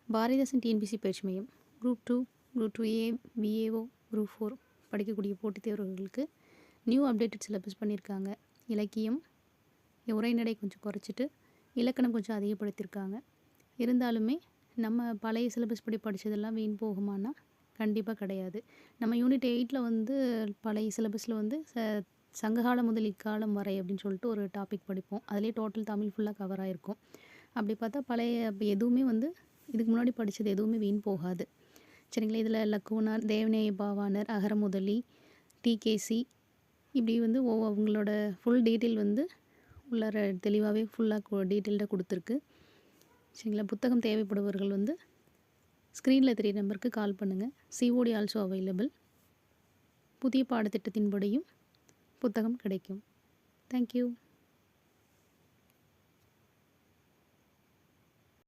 Bharathidasan TNPSC பயிற்சி மையம் group 2, group 2A, VAO, group 4 படிக்கக்கூடிய போட்டித் தேர்வுகளுக்கு நியூ அப்டேட்டட் சிலபஸ் பண்ணியிருக்காங்க. இலக்கியம், உரைநடை கொஞ்சம் குறைச்சிட்டு இலக்கணம் கொஞ்சம் அதிகப்படுத்தியிருக்காங்க. இருந்தாலுமே நம்ம பழைய சிலபஸ் படி படித்ததெல்லாம் வீண் போகுமானா கண்டிப்பாக கிடையாது. நம்ம யூனிட் 8ல் வந்து பழைய சிலபஸில் வந்து சங்ககாலம் முதல் இக்காலம் வரை அப்படின்னு சொல்லிட்டு ஒரு டாபிக் படிப்போம். அதிலே டோட்டல் தமிழ் ஃபுல்லாக கவர் ஆகிருக்கும். அப்படி பார்த்தா பழைய எதுவுமே வந்து இதுக்கு முன்னாடி படித்தது எதுவுமே வீண் போகாது. சரிங்களா? இதில் லக்குவனார், தேவநேய பாவாணர், அகரமுதலி, டிகேசி இப்படி வந்து அவங்களோட ஃபுல் டீட்டெயில் வந்து உள்ளார தெளிவாகவே ஃபுல்லாக டீட்டெயில்டாக கொடுத்துருக்கு. சரிங்களா? புத்தகம் தேவைப்படுபவர்கள் வந்து ஸ்க்ரீனில் தெரிய நம்பருக்கு கால் பண்ணுங்கள். COD also available. புதிய பாடத்திட்டத்தின்படியும் புத்தகம் கிடைக்கும். தேங்க்யூ.